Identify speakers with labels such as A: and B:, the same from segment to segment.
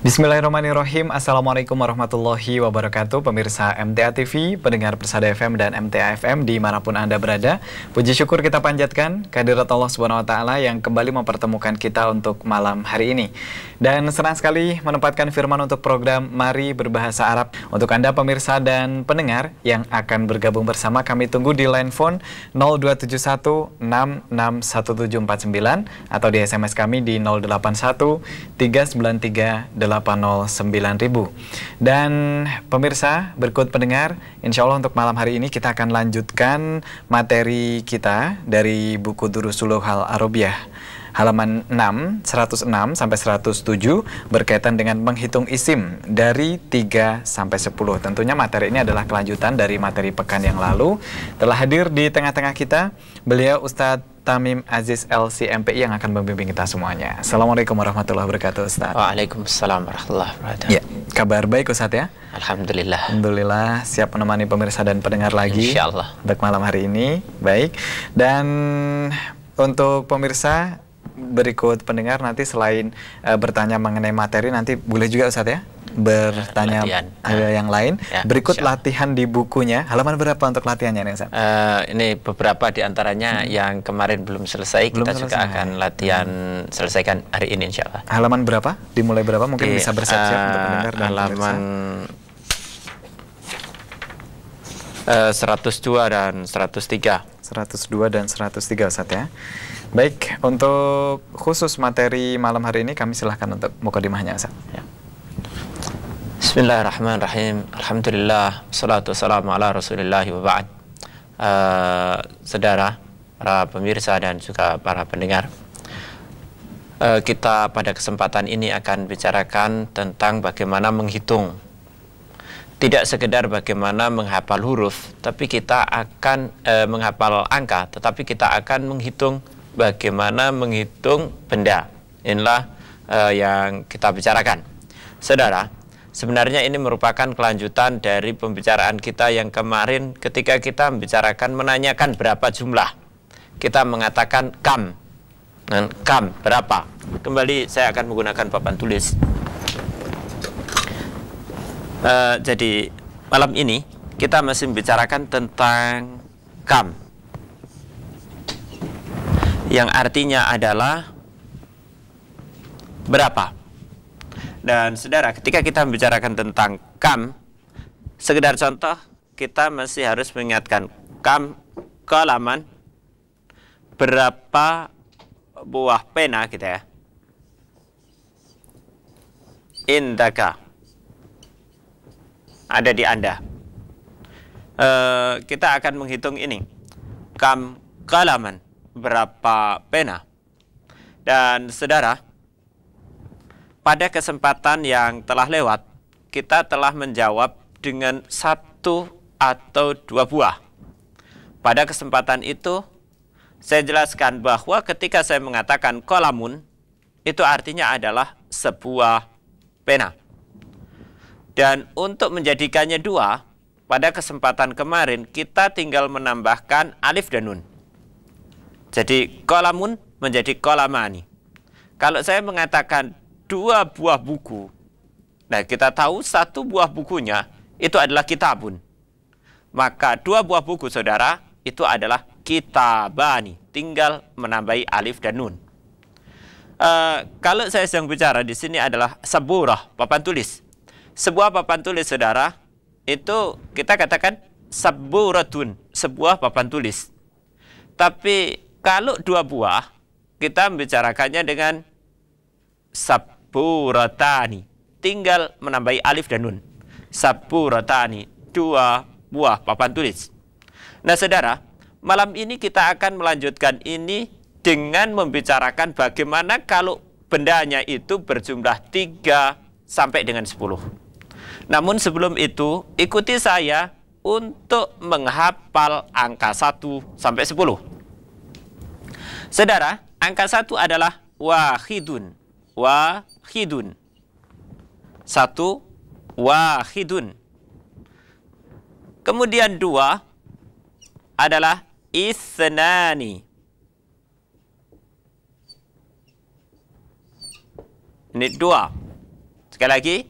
A: Bismillahirrahmanirrahim. Assalamualaikum warahmatullahi wabarakatuh. Pemirsa MTA TV, pendengar Persada FM dan MTA FM dimanapun Anda berada. Puji syukur kita panjatkan kehadirat Allah Subhanahu Wa Taala yang kembali mempertemukan kita untuk malam hari ini. Dan senang sekali menempatkan firman untuk program Mari Berbahasa Arab. Untuk Anda pemirsa dan pendengar yang akan bergabung bersama kami, tunggu di line phone 0271661749 atau di SMS kami di 081393 809.000. Dan pemirsa, berikut pendengar, insya Allah untuk malam hari ini kita akan lanjutkan materi kita dari buku Durusul Lughal Arabiyah halaman 106 sampai 107 berkaitan dengan menghitung isim dari 3 sampai 10. Tentunya materi ini adalah kelanjutan dari materi pekan yang lalu. Telah hadir di tengah-tengah kita beliau Ustadz Tamim Aziz LC MPI yang akan membimbing kita semuanya. Assalamualaikum warahmatullahi wabarakatuh, Ustadz.
B: Waalaikumsalam warahmatullahi wabarakatuh.
A: Ya, kabar baik Ustadz ya?
B: Alhamdulillah.
A: Alhamdulillah, siap menemani pemirsa dan pendengar lagi
B: Insyaallah
A: untuk malam hari ini. Baik. Dan untuk pemirsa berikut pendengar nanti selain bertanya mengenai materi, nanti boleh juga Ustadz ya bertanya ada yang lain. Ya, berikut latihan di bukunya. Halaman berapa untuk latihannya nih Ustadz?
B: Ini beberapa diantaranya yang kemarin belum selesai. Kita juga akan latihan selesaikan hari ini insya Allah.
A: Halaman berapa? Dimulai berapa? Mungkin bisa bersiap-siap untuk pendengar dan
B: halaman 102 dan 103.
A: 102 dan 103 Ustadz ya. Baik, untuk khusus materi malam hari ini kami silahkan untuk mukadimahnya Ustadz. Ya.
B: Bismillahirrahmanirrahim. Alhamdulillah, salatu wassalamu ala rasulillah wa ba'd. Saudara, para pemirsa dan juga para pendengar, kita pada kesempatan ini akan bicarakan tentang bagaimana menghitung. Tidak sekedar bagaimana menghafal huruf, tapi kita akan menghafal angka, tetapi kita akan menghitung bagaimana menghitung benda. Inilah yang kita bicarakan. Saudara, sebenarnya ini merupakan kelanjutan dari pembicaraan kita yang kemarin ketika kita membicarakan menanyakan berapa jumlah. Kita mengatakan kam. Dan kam berapa? Kembali saya akan menggunakan papan tulis. Jadi malam ini kita masih membicarakan tentang kam, yang artinya adalah berapa. Dan saudara, ketika kita membicarakan tentang kam, sekedar contoh, kita masih harus mengingatkan kam kalaman, berapa buah pena gitu ya. Indaka, ada di Anda. Kita akan menghitung ini. Kam kalaman, berapa pena. Dan saudara, pada kesempatan yang telah lewat, kita telah menjawab dengan 1 atau 2 buah. Pada kesempatan itu, saya jelaskan bahwa ketika saya mengatakan kolamun, itu artinya adalah sebuah pena. Dan untuk menjadikannya 2, pada kesempatan kemarin kita tinggal menambahkan alif dan nun. Jadi kolamun menjadi kolamani. Kalau saya mengatakan 2 buah buku, nah kita tahu 1 buah bukunya itu adalah kitabun. Maka 2 buah buku saudara itu adalah kitabani. Tinggal menambahi alif dan nun. Kalau saya sedang bicara di sini adalah saburah, papan tulis. Sebuah papan tulis saudara, itu kita katakan saburatun, sebuah papan tulis. Tapi kalau 2 buah, kita membicarakannya dengan saburatani. Tinggal menambahi alif dan nun. Saburatani, 2 buah papan tulis. Nah saudara, malam ini kita akan melanjutkan ini dengan membicarakan bagaimana kalau bendanya itu berjumlah 3 sampai dengan 10. Namun sebelum itu, ikuti saya untuk menghafal angka 1 sampai 10. Saudara, angka 1 adalah wahidun. Wahidun. 1, wahidun. Kemudian 2 adalah isnani. Ini 2. Sekali lagi.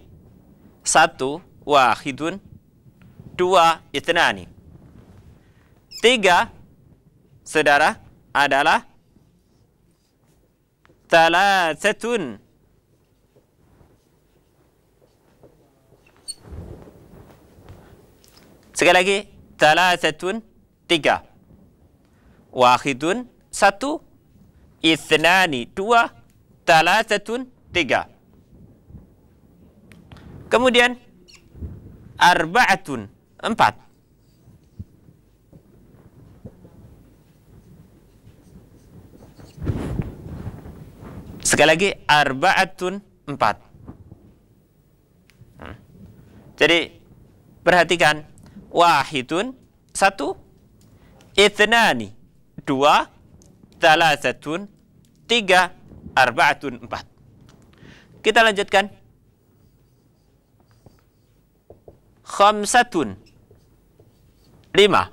B: 1 wahidun, 2 itnani. 3 saudara adalah thalathatun. Sekali lagi, thalathatun 3. Wahidun 1, ithnani 2, thalathatun 3. Kemudian arba'atun 4. Sekali lagi, arba'atun 4. Jadi perhatikan, wahidun 1, ithnani 2, thalathatun 3, arba'atun 4. Kita lanjutkan. Khamsatun 5.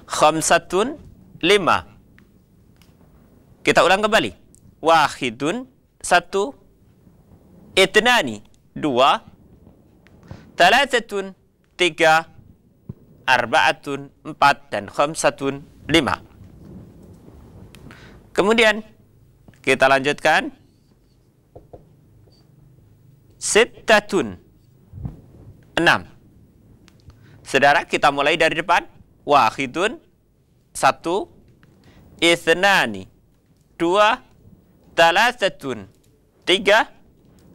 B: Khamsatun 5. Kita ulang kembali. Wahidun 1, itnani 2, thalathatun 3, arba'atun 4, dan khamsatun 5. Kemudian kita lanjutkan. Sittatun 6. Saudara, kita mulai dari depan. Wahidun 1, ithnani 2, thalathatun 3,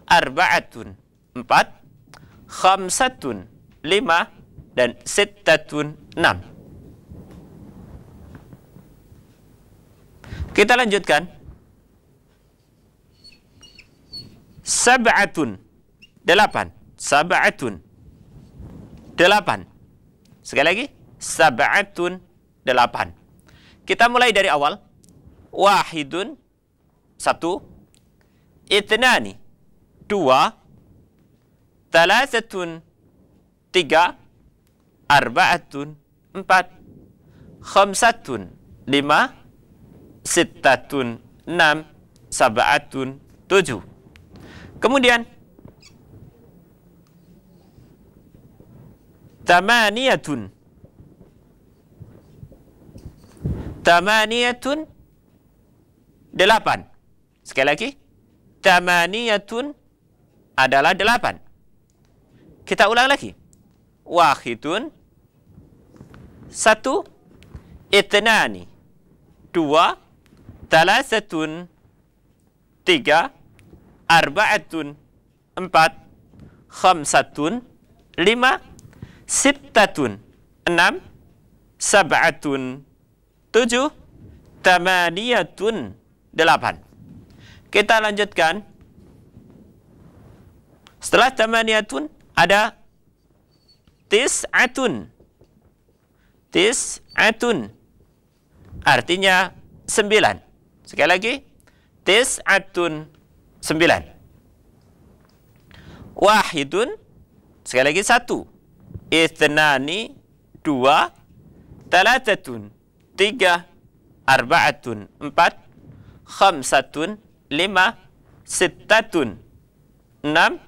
B: arba'atun 4, khamsatun 5, dan sittatun 6. Kita lanjutkan. Sab'atun 8. Sab'atun 8. Sekali lagi, sab'atun 8. Kita mulai dari awal. Wahidun 1, itnani 2, thalathatun 3, arba'atun 4, khamsatun 5, sittatun 6, sab'atun 7. Kemudian tamaniyatun 8. Sekali lagi, tamaniyatun adalah 8. Kita ulang lagi. Wahidun 1, itnani 2, thalathatun 3, arba'atun 4, khamsatun 5, sittatun 6, sab'atun 7, tamaniyatun 8. Kita lanjutkan. Setelah tamaniyatun ada tis'atun. Tis'atun artinya 9. Sekali lagi, tis'atun 9. Wahidun, sekali lagi 1. Ithnani 2, thalathatun 3, arba'atun 4, khamsatun 5, sittatun 6,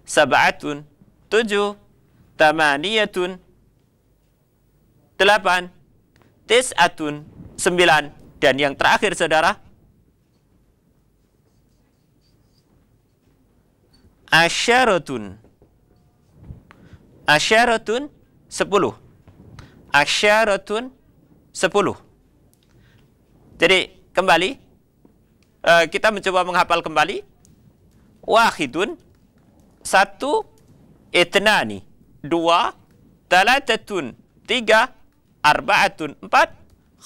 B: sab'atun 7, tamaniyatun 8, tis'atun 9, dan yang terakhir saudara, asyaratun. Asyaratun 10. Asyaratun 10. Jadi kembali kita mencoba menghafal kembali. Wahidun 1, itnani 2, thalathatun 3, arba'atun 4,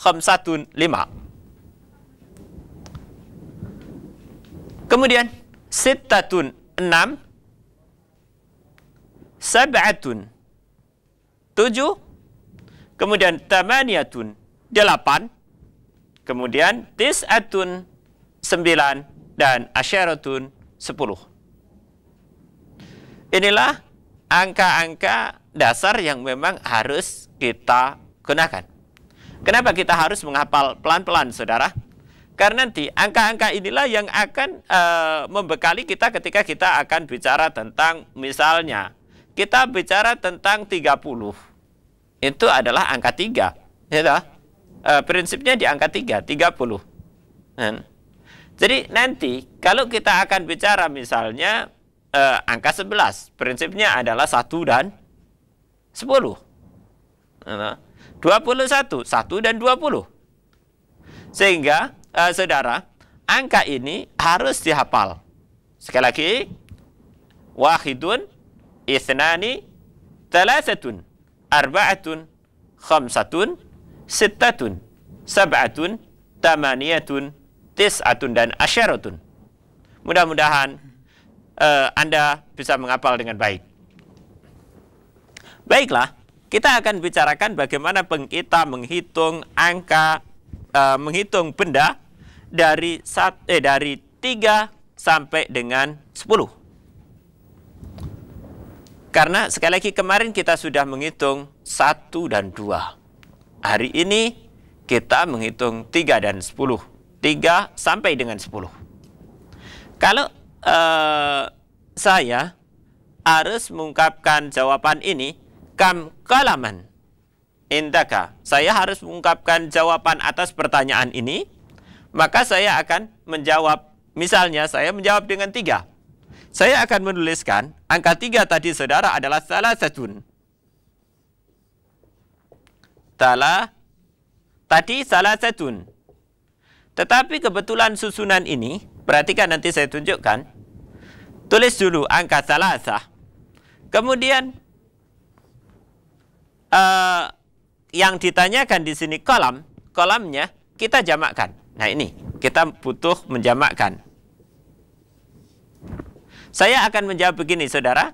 B: khamsatun 5. Kemudian sittatun 6, sab'atun 7, kemudian tamaniyatun 8, kemudian tis'atun 9, dan asyaratun 10. Inilah angka-angka dasar yang memang harus kita gunakan. Kenapa kita harus menghafal pelan-pelan, saudara? Karena nanti angka-angka inilah yang akan membekali kita ketika kita akan bicara tentang, misalnya kita bicara tentang 30. Itu adalah angka 3. Ya, prinsipnya di angka 3, 30. Jadi nanti kalau kita akan bicara misalnya angka 11, prinsipnya adalah 1 dan 10. 21, 1 dan 20. Sehingga saudara, angka ini harus dihafal. Sekali lagi, wahidun, isnani, talasatun, arba'atun, khamsatun, sittatun, sab'atun, tamaniyatun, tis'atun, dan asyaratun. Mudah-mudahan Anda bisa menghafal dengan baik. Baiklah, kita akan bicarakan bagaimana kita menghitung angka, menghitung benda dari 3 sampai dengan 10. Karena sekali lagi kemarin kita sudah menghitung 1 dan 2. Hari ini kita menghitung 3 dan 10. 3 sampai dengan 10. Kalau saya harus mengungkapkan jawaban ini, kam kalaman indaka, saya harus mengungkapkan jawaban atas pertanyaan ini, maka saya akan menjawab, misalnya saya menjawab dengan 3. Saya akan menuliskan angka 3 tadi saudara adalah salah satun. Tadi salah satun. Tetapi kebetulan susunan ini, perhatikan nanti saya tunjukkan. Tulis dulu angka salasah. Kemudian yang ditanyakan di sini kolamnya kita jamakkan. Nah ini, kita butuh menjamakkan. Saya akan menjawab begini, saudara.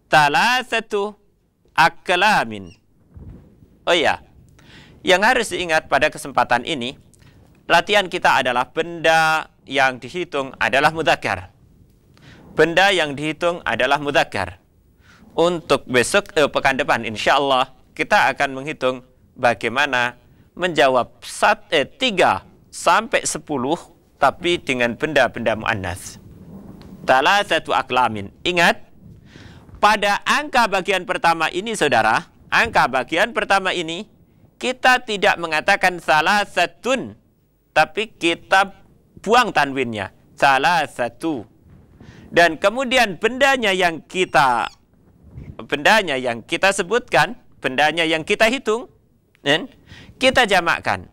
B: Talasatu aklamin. Oh ya, yang harus diingat pada kesempatan ini, latihan kita adalah benda yang dihitung adalah mudzakkar. Benda yang dihitung adalah mudzakkar. Untuk besok, pekan depan, insya Allah, kita akan menghitung bagaimana menjawab 3 sampai 10, tapi dengan benda-benda muannas. Talasatu aklamin. Ingat, pada angka bagian pertama ini, saudara, angka bagian pertama ini, kita tidak mengatakan salasatun, tapi kita buang tanwinnya. Salasatu. Dan kemudian bendanya yang kita sebutkan, bendanya yang kita hitung, kita jamakkan.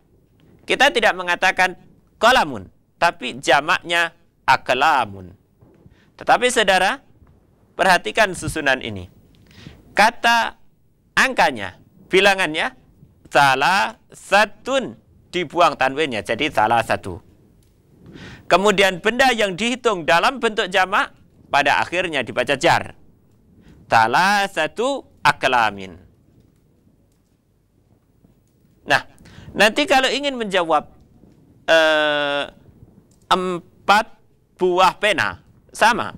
B: Kita tidak mengatakan kolamun, tapi jamaknya aklamun. Tetapi saudara, perhatikan susunan ini. Kata angkanya, bilangannya, salah satun, dibuang tanwinnya, jadi salah satu. Kemudian benda yang dihitung dalam bentuk jamak, pada akhirnya dibaca jar. Salah satu aklamin. Nah, nanti kalau ingin menjawab 4 buah pena, sama.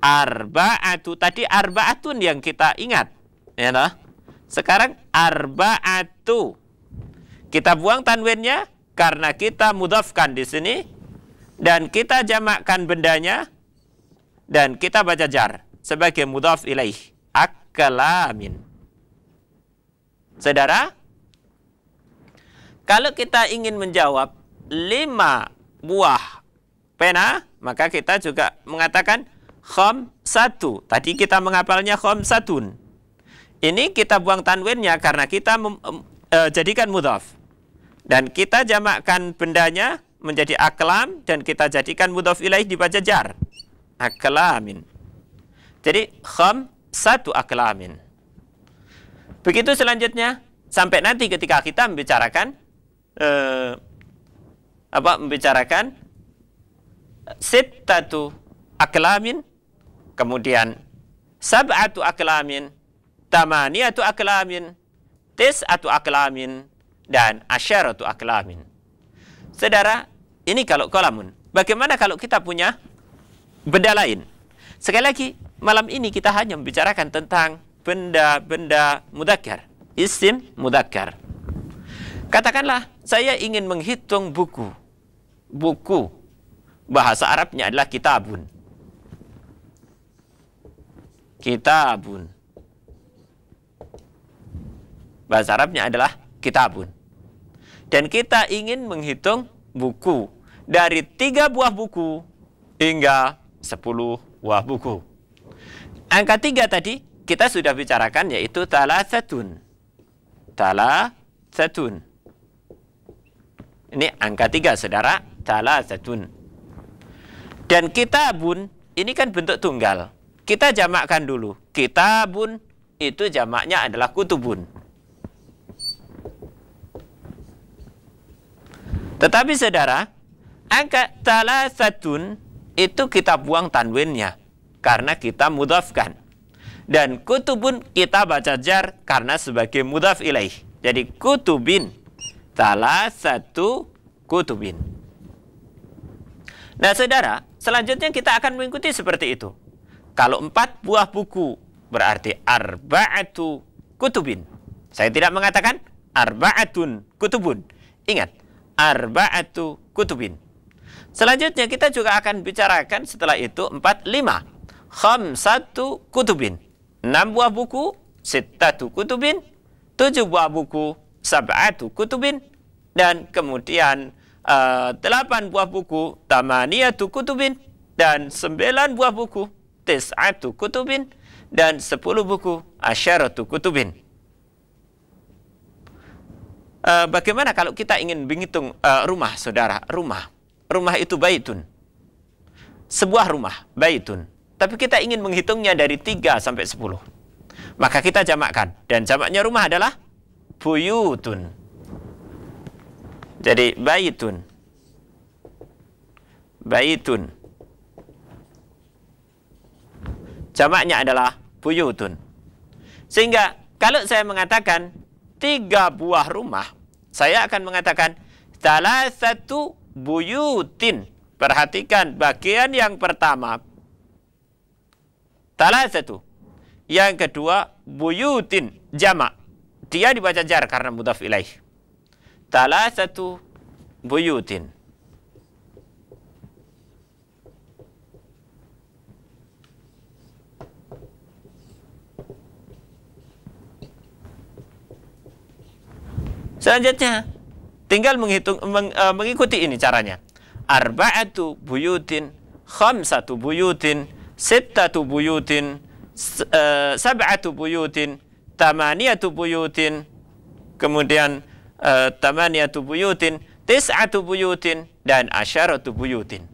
B: Arba'atu, tadi arba'atun yang kita ingat. Ya, nah? Sekarang arba'atu. Kita buang tanwinnya karena kita mudhafkan di sini. Dan kita jamakkan bendanya. Dan kita baca jar sebagai mudhaf ilaih. Aklamin. Saudara, kalau kita ingin menjawab 5 buah pena, maka kita juga mengatakan khamsatu. Tadi kita menghafalnya khamsatun. Ini kita buang tanwinnya karena kita jadikan mudhaf. Dan kita jamakkan bendanya menjadi aklam dan kita jadikan mudhaf ilaih dibaca jar. Aklamin. Jadi khamsatu aklamin. Begitu selanjutnya sampai nanti ketika kita membicarakan membicarakan sittatu aklamin, kemudian sab'atu aklamin, tamaniyatu aklamin, tis'atu aklamin, dan asyaratu aklamin. Saudara, ini kalau kolamun. Bagaimana kalau kita punya benda lain? Sekali lagi, malam ini kita hanya membicarakan tentang benda-benda mudzakkar, isim mudzakkar. Katakanlah, saya ingin menghitung buku. buku. Bahasa Arabnya adalah kitabun. Kitabun. Bahasa Arabnya adalah kitabun. Dan kita ingin menghitung buku dari 3 buah buku hingga 10 buah buku. Angka 3 tadi kita sudah bicarakan, yaitu talasatun. Talasatun. Ini angka 3, saudara. Talasatun. Dan kitabun ini kan bentuk tunggal. Kita jamakkan dulu. Kitabun itu jamaknya adalah kutubun. Tetapi saudara, angka talasatun itu kita buang tanwinnya karena kita mudhafkan. Dan kutubun kita baca jar karena sebagai mudhaf ilaih. Jadi kutubin. Talasatu kutubin. Nah saudara, selanjutnya kita akan mengikuti seperti itu. Kalau 4 buah buku berarti arba'atu kutubin. Saya tidak mengatakan arba'atun kutubun. Ingat, arba'atu kutubin. Selanjutnya kita juga akan bicarakan setelah itu 4, 5. Khamsatu kutubin. 6 buah buku, sittatu kutubin. 7 buah buku, sab'atu kutubin. Dan kemudian 8 buah buku, tamaniyatu kutubin. Dan 9 buah buku, tis'atu kutubin. Dan 10 buku, asyaratu kutubin. Bagaimana kalau kita ingin menghitung rumah, saudara? Rumah itu baitun. Sebuah rumah, baitun. Tapi kita ingin menghitungnya dari 3 sampai 10. Maka kita jamakkan. Dan jamaknya rumah adalah buyutun. Jadi baitun. Baitun. Jamaknya adalah buyutun. Sehingga kalau saya mengatakan 3 buah rumah, saya akan mengatakan salasatu buyutin. Perhatikan bagian yang pertama, salasatu. Yang kedua, buyutin, jamak. Dia dibaca jar karena mudhaf ilaih. Salasatu buyutin. Selanjutnya, tinggal mengikuti ini caranya. Arba'atu buyutin, khamsatu buyutin, sittatu buyutin, sab'atu buyutin, tamaniyatu buyutin, kemudian tamaniyatu buyutin, tis'atu buyutin, dan asyaratu buyutin.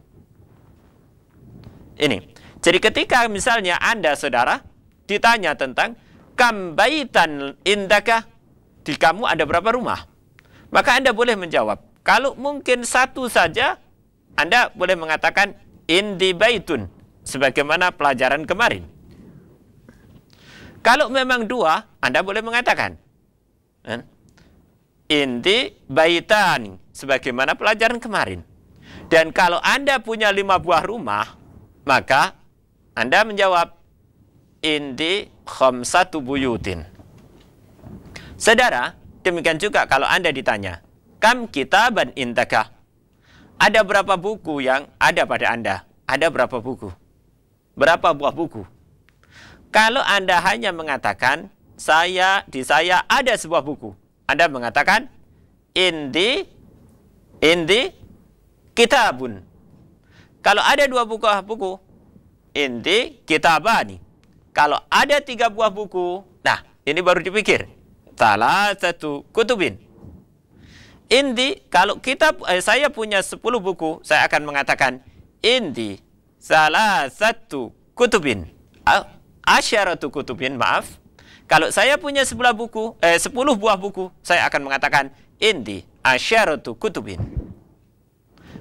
B: Ini. Jadi ketika misalnya Anda, saudara, ditanya tentang kam baitan indaka, di kamu ada berapa rumah? Maka Anda boleh menjawab. Kalau mungkin 1 saja, Anda boleh mengatakan indi baitun, sebagaimana pelajaran kemarin. Kalau memang 2, Anda boleh mengatakan indi baitani, sebagaimana pelajaran kemarin. Dan kalau Anda punya 5 buah rumah, maka Anda menjawab indi khamsatu buyutin. Saudara, demikian juga kalau Anda ditanya, kam kitaban indaka? Ada berapa buku yang ada pada Anda? Ada berapa buku? Berapa buah buku? Kalau Anda hanya mengatakan, di saya ada sebuah buku. Anda mengatakan, indi kitabun. Kalau ada 2 buku, indi kitabani. Kalau ada 3 buah buku, nah ini baru dipikir. Salasatu kutubin. Indi, kalau saya punya 10 buku, saya akan mengatakan indi salasatu kutubin. Asyaratu kutubin, maaf. Kalau saya punya 10 buah buku, saya akan mengatakan indi asyaratu kutubin.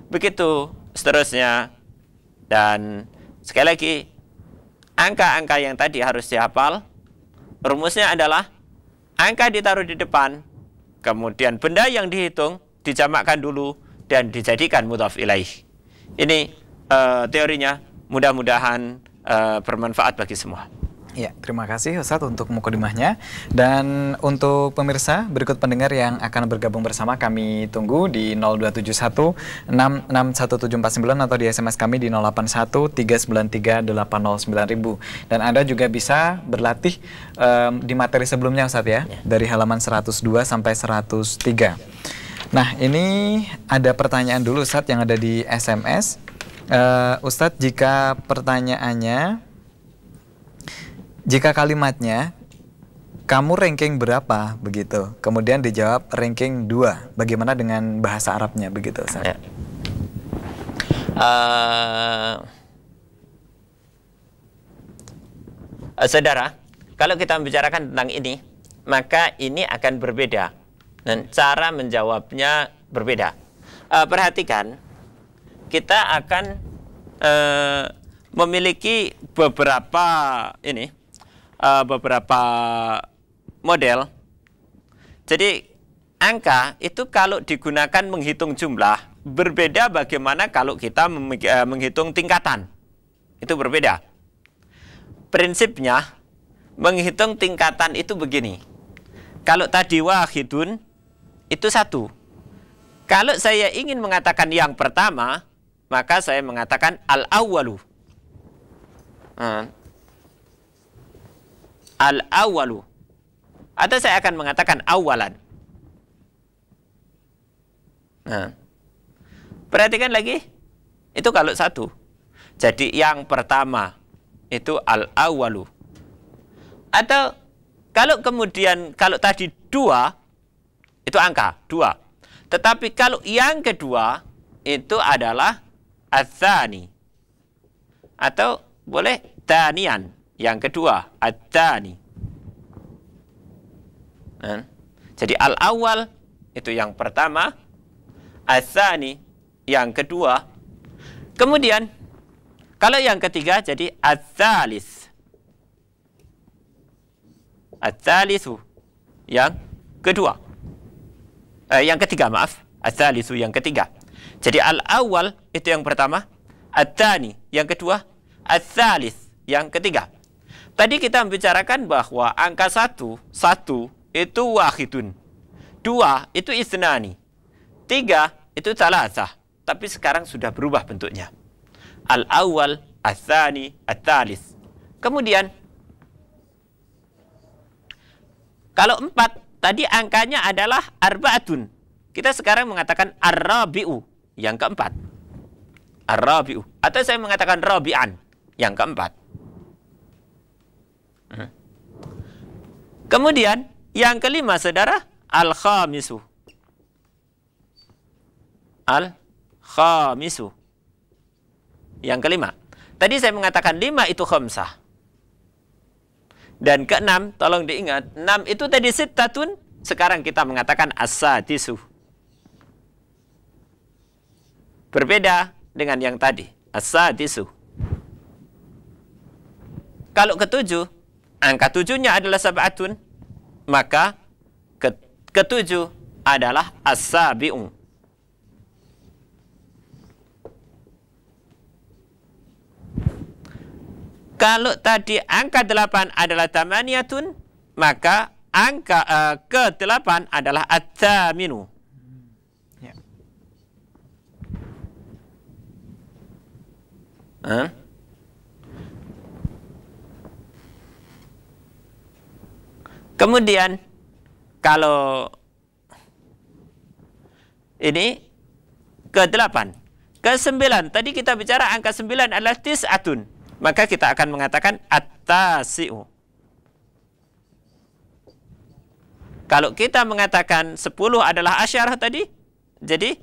B: Begitu seterusnya. Dan sekali lagi, angka-angka yang tadi harus dihafal. Rumusnya adalah angka ditaruh di depan, kemudian benda yang dihitung dijamakkan dulu dan dijadikan mudhaf ilaih. Ini teorinya, mudah-mudahan bermanfaat bagi semua.
A: Ya, terima kasih Ustadz untuk mukadimahnya. Dan untuk pemirsa, berikut pendengar yang akan bergabung bersama kami tunggu di 0271 661749 atau di SMS kami di 081 393 809.000. Dan Anda juga bisa berlatih di materi sebelumnya Ustadz ya, dari halaman 102 sampai 103. Nah, ini ada pertanyaan dulu Ustadz yang ada di SMS. Ustadz, jika kalimatnya kamu ranking berapa begitu, kemudian dijawab ranking 2, bagaimana dengan bahasa Arabnya begitu Ustaz? Ya.
B: Saudara, kalau kita membicarakan tentang ini, maka ini akan berbeda dan cara menjawabnya berbeda. Perhatikan, kita akan memiliki beberapa model. Jadi angka itu kalau digunakan menghitung jumlah berbeda bagaimana kalau kita menghitung tingkatan. Itu berbeda. Prinsipnya menghitung tingkatan itu begini. Kalau tadi wahidun itu 1. Kalau saya ingin mengatakan yang pertama, maka saya mengatakan al-awwalu. Al-awwalu. Atau saya akan mengatakan awalan. Nah, perhatikan lagi. Itu kalau 1. Jadi yang pertama itu al-awwalu. Atau kalau kemudian, kalau tadi 2, itu angka 2. Tetapi kalau yang kedua itu adalah ats-tsani. Atau boleh tanian. Yang kedua, at-tani. Jadi al-awwal itu yang pertama, ats-tsani yang kedua. Kemudian kalau yang ketiga jadi ats-tsalis. Ats-tsalisu yang kedua. Yang ketiga, maaf. Ats-tsalisu yang ketiga. Jadi al-awwal itu yang pertama, at-tani yang kedua, ats-tsalis yang ketiga. Tadi kita membicarakan bahwa angka 1 itu wahidun, 2 itu isnani, 3 itu salasah. Tapi sekarang sudah berubah bentuknya. Al-awwal, ats-tsani, ats-tsalis. Kemudian kalau 4 tadi angkanya adalah arba'atun. Kita sekarang mengatakan ar-rabi'u yang keempat. Ar-rabi'u. Atau saya mengatakan rabi'an yang keempat. Kemudian yang kelima saudara, al-khamisu. Al-khamisu. Yang kelima. Tadi saya mengatakan 5 itu khamsah. Dan keenam, tolong diingat, 6 itu tadi sittatun, sekarang kita mengatakan as-sadisu. Berbeda dengan yang tadi, as-sadisu. Kalau ketujuh, angka 7-nya adalah sab'atun, maka ketujuh adalah as-sabi'u. Kalau tadi angka 8 adalah tamaniyatun, maka angka ke-8 adalah at-taminu. Ya. Kemudian kalau ini ke-8, ke-9, tadi kita bicara angka 9 adalah tis'atun, maka kita akan mengatakan at-tasi'u. Kalau kita mengatakan 10 adalah asyarah tadi, jadi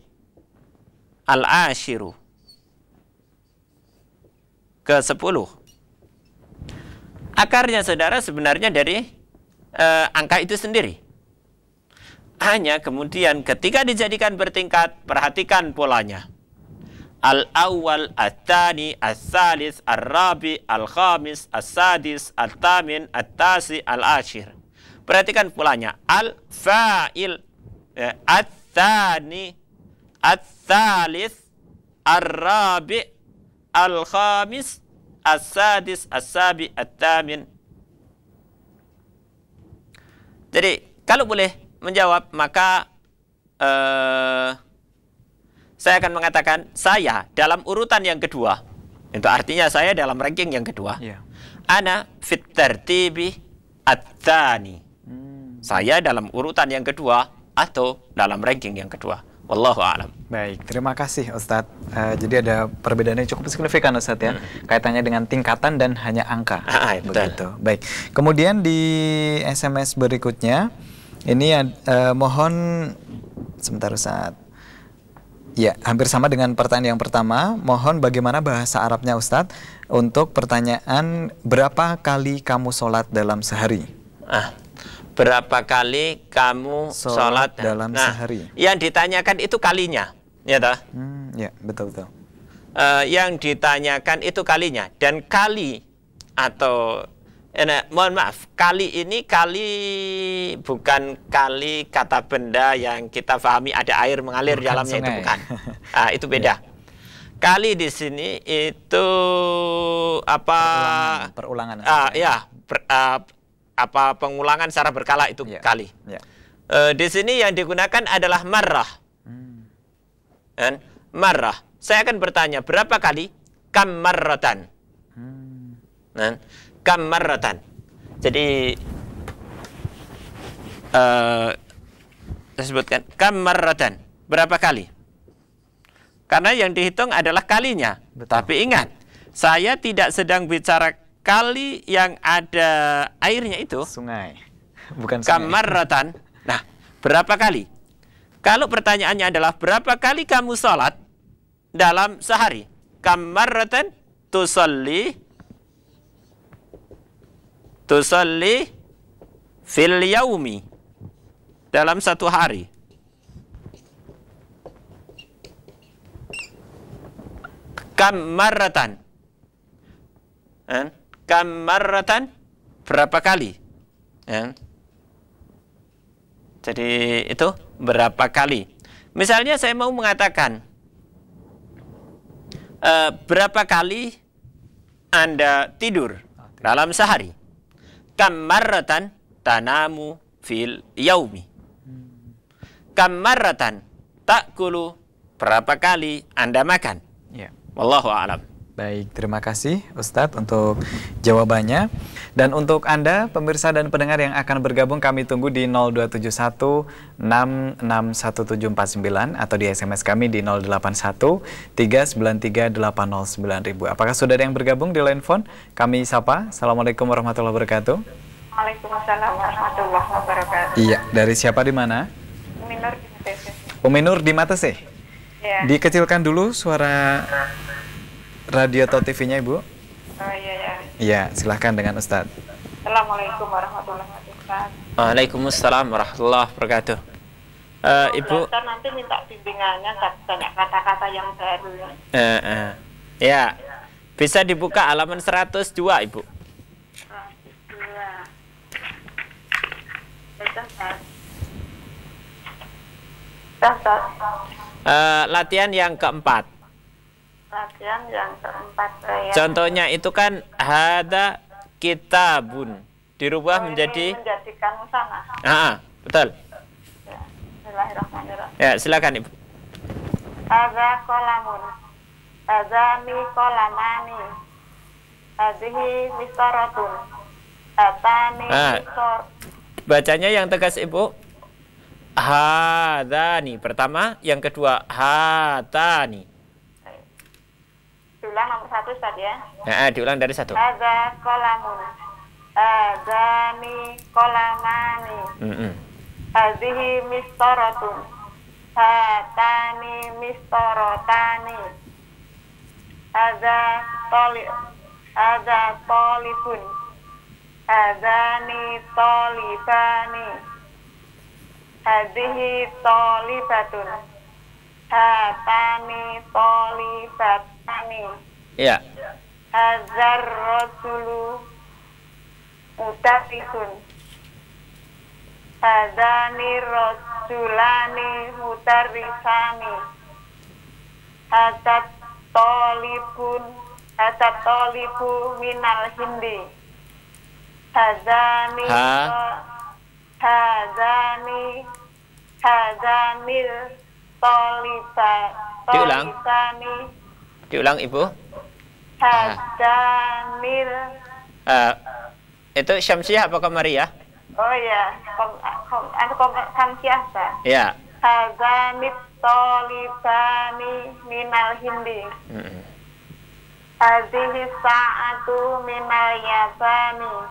B: al-ashiru. Ke-10. Akarnya saudara sebenarnya dari angka itu sendiri. Hanya kemudian ketika dijadikan bertingkat, perhatikan polanya. Al-awwal, at-tani, as-salis, ar-rabi, al-khamis, as-sadis, at-tamin, at-tasi, al-ashir. Perhatikan polanya. Al-fa'il, at-tani, at-salis, ar-rabi, al-khamis, as-sadis, as-sabi, at-tamin, Jadi kalau boleh menjawab, maka saya akan mengatakan saya dalam urutan yang kedua. Itu artinya saya dalam ranking yang kedua.
A: Yeah.
B: Ana fit tartibi at-tsani. Saya dalam urutan yang kedua atau dalam ranking yang kedua. Wallahu a'lam.
A: Baik, terima kasih Ustadz. Jadi ada perbedaan yang cukup signifikan Ustadz ya, kaitannya dengan tingkatan dan hanya angka. Begitu. Baik. Kemudian di SMS berikutnya, ini mohon sebentar Ustadz. Ya, hampir sama dengan pertanyaan yang pertama. Mohon bagaimana bahasa Arabnya Ustadz untuk pertanyaan berapa kali kamu sholat dalam sehari?
B: Berapa kali kamu sholat
A: dalam sehari?
B: Yang ditanyakan itu kalinya, ya toh?
A: Ya, betul.
B: Yang ditanyakan itu kalinya, dan kali atau mohon maaf, kali ini kali bukan kali kata benda yang kita pahami ada air mengalir di dalamnya, itu bukan. Itu beda. Kali di sini itu apa?
A: Perulangan.
B: Pengulangan secara berkala itu kali. Di sini yang digunakan adalah marrah. Marrah. Saya akan bertanya berapa kali? Kam marratan. Kam marratan. Jadi saya sebutkan kam marratan. Berapa kali? Karena yang dihitung adalah kalinya. Betul. Tapi ingat, saya tidak sedang bicara kali yang ada airnya itu.
A: Sungai. Bukan sungai.
B: Kamaratan. Nah, berapa kali? Kalau pertanyaannya adalah berapa kali kamu sholat dalam sehari? Kamaratan tusalli fil yaumi. Dalam satu hari. Kamaratan. Kamaratan berapa kali? Jadi itu berapa kali? Misalnya saya mau mengatakan berapa kali Anda tidur dalam sehari? Kamaratan tanamu fil yaumi. Kamaratan ta'kulu, berapa kali Anda makan?
A: Ya.
B: Wallahu a'lam.
A: Baik, terima kasih Ustadz untuk jawabannya. Dan untuk Anda, pemirsa dan pendengar yang akan bergabung, kami tunggu di 0271 661749 atau di SMS kami di 081 393 809 000. Apakah sudah ada yang bergabung di line phone? Kami sapa. Assalamualaikum warahmatullahi wabarakatuh.
C: Waalaikumsalam warahmatullahi wabarakatuh.
A: Iya, dari siapa di mana?
C: Minur di Matese.
A: Minur di Matese?
C: Ya.
A: Dikecilkan dulu suara radio atau TV-nya, Ibu.
C: Oh iya.
A: Iya, silahkan dengan Ustadz.
C: Assalamualaikum warahmatullahi wabarakatuh.
B: Waalaikumsalam warahmatullahi wabarakatuh. Ibu.
C: Nanti minta bimbingannya banyak kata-kata yang baru.
B: Ya, bisa dibuka halaman 102, Ibu.
C: 102.
B: Latihan yang keempat.
C: Latihan yang keempat. Ya.
B: Contohnya itu kan hada kitabun dirubah menjadi
C: menjadikan musana.
B: Betul.
C: Ya. Bismillahirrahmanirrahim.
B: Ya, silakan Ibu.
C: Hadza qalamun. Hadzani qalamani. Hadhihi mistaratun. Hatani mistar.
B: Bacanya yang tegas Ibu. Hadani pertama, yang kedua hatani.
C: Diulang nomor 1 Ustaz ya.
B: Diulang dari 1.
C: Hadza qalamun. Hadzani qalamani. Hadhihi mistaratun. Hatani mistaratani. Hadza talibun. Hadzani talibani. Hadhihi talibatun. Hatani talibatani.
B: Iya.
C: Hadzar rajulu mutafisun. Hadzani rajulani mutarrisani. Hadzat talibu minal hindi. Hadzani Hadanil
B: Diulang.
C: tolibani.
B: Diulang Ibu.
C: Hadanil.
B: Itu Syamsiah apa Qamariyah?
C: Oh ya, Samsiah.
B: Ya.
C: Hadanit tolibani minal hindi. Hadhihi sa'atu minal yabani.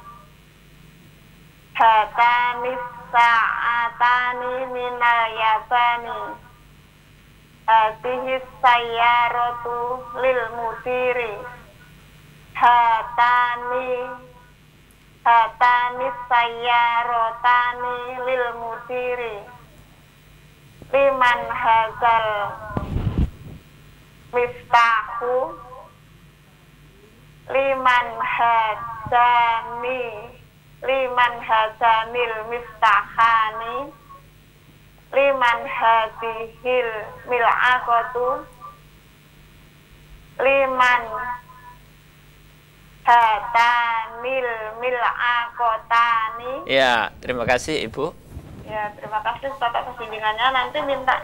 C: Hatanis sa'atani minal yabani. Hadhihi sayyaratu lil mudiri. Hatanis sayyarotani lil mudiri. Liman hazal miftahu. Liman hadanil miftahani. Liman hadihil mil'aqatu. Liman hadanil mil'aqotani.
B: Ya, terima kasih Ibu.
C: Ya, terima kasih Bapak bimbingannya. Nanti minta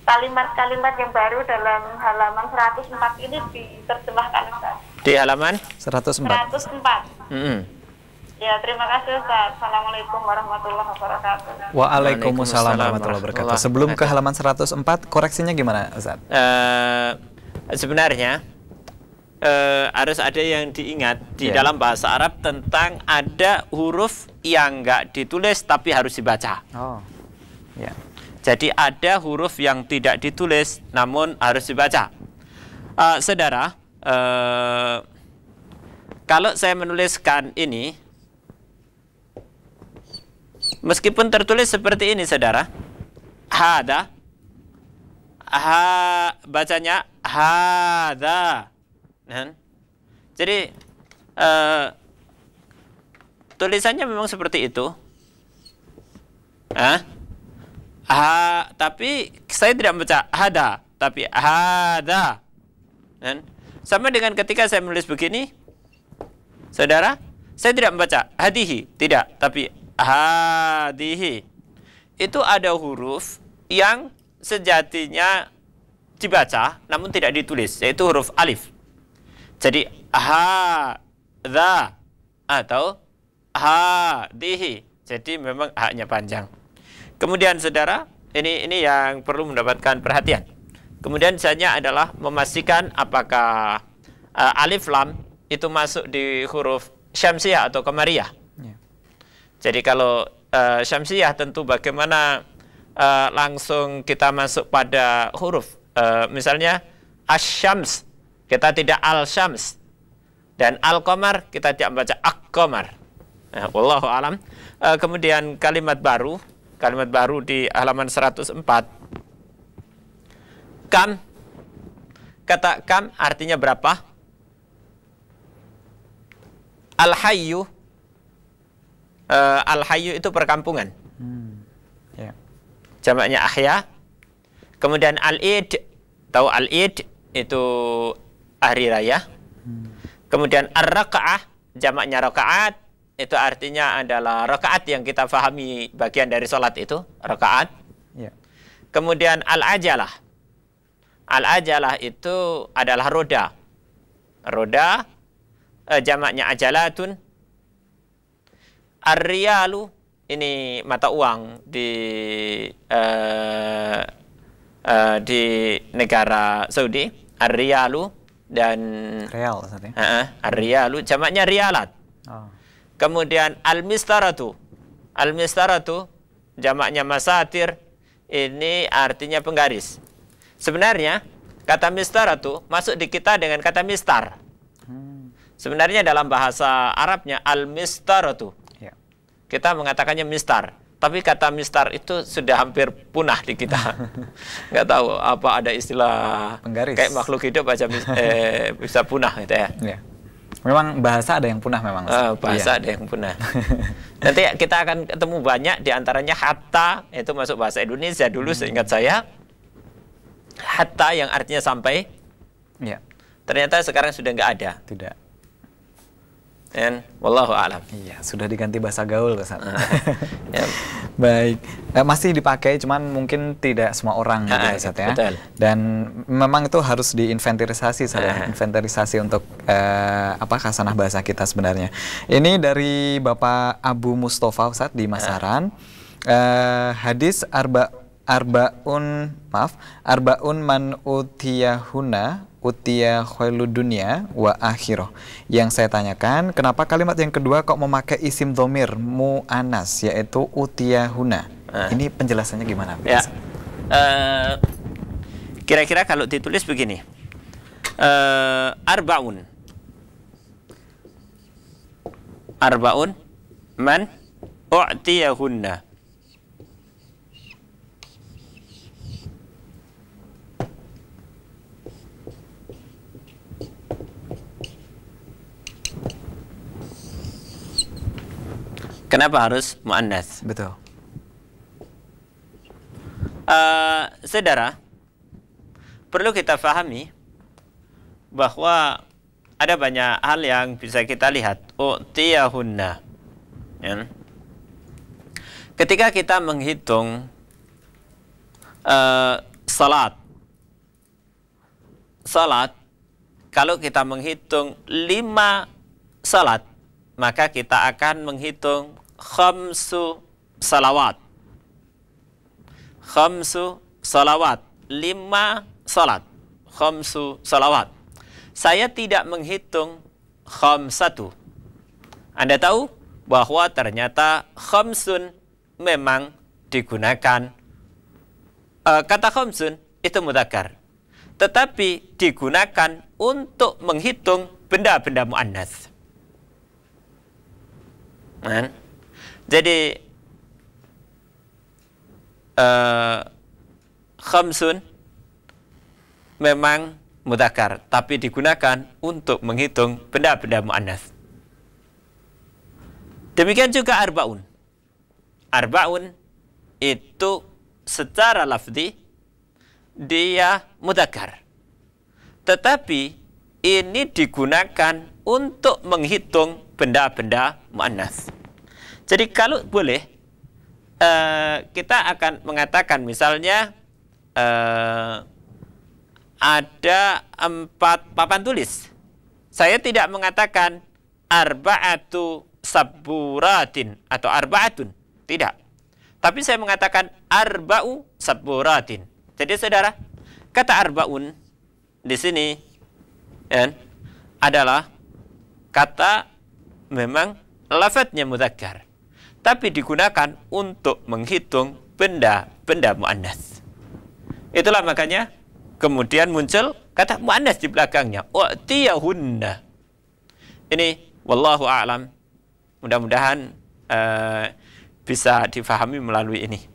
C: kalimat-kalimat yang baru dalam halaman 104 ini diterjemahkan Ustaz.
B: Di halaman
A: 104.
C: 104. Ya, terima kasih Ustaz. Assalamualaikum warahmatullahi wabarakatuh.
A: Waalaikumsalam warahmatullahi wabarakatuh. Sebelum ke halaman 104, koreksinya gimana Ustaz?
B: Sebenarnya harus ada yang diingat di dalam bahasa Arab tentang ada huruf yang nggak ditulis tapi harus dibaca.
A: Oh, ya.
B: Jadi ada huruf yang tidak ditulis namun harus dibaca. Saudara, kalau saya menuliskan ini, meskipun tertulis seperti ini, saudara, hada, bacanya hada. Jadi tulisannya memang seperti itu. Tapi saya tidak membaca hada, tapi hada. Sama dengan ketika saya menulis begini, saudara, saya tidak membaca hadihi, tidak, tapi hadihi. Itu ada huruf yang sejatinya dibaca namun tidak ditulis, yaitu huruf alif. Jadi hadza atau hadihi. Jadi memang haknya panjang. Kemudian saudara, ini yang perlu mendapatkan perhatian. Kemudian misalnya adalah memastikan apakah alif lam itu masuk di huruf syamsiyah atau qamariyah. Jadi kalau syamsiyah tentu bagaimana langsung kita masuk pada huruf. Misalnya asyams, kita tidak al-syams. Dan al-qamar, kita tidak membaca ak-qamar. Wallahu alam. Kemudian kalimat baru di halaman 104. Kam, kata kam artinya berapa? Al-hayyu, al-hayyu itu perkampungan. Jamaknya ahya. Kemudian al-id, tahu al-id itu hari raya. Kemudian ar-raka'ah, jamaknya rakaat, itu artinya adalah rakaat yang kita fahami bagian dari sholat itu, rakaat. Kemudian al-ajalah. Al-ajalah itu adalah roda. Roda, jamaknya ajalatun. Ar-riyalu, ini mata uang di negara Saudi. Ar-riyalu dan
A: real
B: ar-riyalu jamaknya rialat. Kemudian al-mistaratu. Al-mistaratu jamaknya masatir, ini artinya penggaris. Sebenarnya kata mistaratu masuk di kita dengan kata mistar. Sebenarnya dalam bahasa Arabnya al-mistaratu. Kita mengatakannya mistar. Tapi kata mistar itu sudah hampir punah di kita. Nggak tahu apa ada istilah
A: penggaris. Kayak
B: makhluk hidup aja bisa punah gitu ya.
A: Memang bahasa ada yang punah memang.
B: Bahasa ada yang punah. Nanti kita akan ketemu banyak, diantaranya hatta, itu masuk bahasa Indonesia dulu seingat saya. Hatta yang artinya sampai. Ternyata sekarang sudah nggak ada.
A: Tidak.
B: Wallahu a'lam.
A: Iya, sudah diganti bahasa gaul Ustaz.
B: Ya.
A: Baik, masih dipakai, cuman mungkin tidak semua orang gitu ya, Ustaz ya.
B: Betul.
A: Dan memang itu harus diinventarisasi, inventarisasi untuk khasanah bahasa kita sebenarnya. Ini dari Bapak Abu Mustafa Ustaz di Masaran. Hadis Arbaun man utiyahuna utiya khailud dunya wa akhirah. Yang saya tanyakan, kenapa kalimat yang kedua kok memakai isim dhamir mu'annas yaitu utiyahuna? Ini penjelasannya gimana?
B: Ya. Kira-kira kalau ditulis begini. Arbaun man u'tiyahunna. Kenapa harus mu'annas?
A: Betul.
B: Saudara, perlu kita pahami bahwa ada banyak hal yang bisa kita lihat. U'tiyahunna. Ya. Ketika kita menghitung salat, kalau kita menghitung 5 salat, maka kita akan menghitung khamsu salawat. 5 salat. Khamsu salawat. Saya tidak menghitung khamsatu. Anda tahu bahwa ternyata khamsun memang digunakan. Kata khamsun itu mudzakkar, tetapi digunakan untuk menghitung benda-benda muannas. Jadi khamsun memang mudzakkar, tapi digunakan untuk menghitung benda-benda muannas. Demikian juga arbaun. Arbaun itu secara lafzi dia mudzakkar, tetapi ini digunakan untuk menghitung benda-benda muannas. Jadi kalau boleh, kita akan mengatakan misalnya ada 4 papan tulis. Saya tidak mengatakan arba'atu saburatin atau arba'atun. Tidak. Tapi saya mengatakan arba'u saburatin. Jadi saudara, kata arbaun di sini adalah kata memang lafadznya mudzakkar, tapi digunakan untuk menghitung benda-benda muannas. Itulah makanya kemudian muncul kata muannas di belakangnya, u'tiyahunna. Ini wallahu a'lam. Mudah-mudahan bisa difahami melalui ini.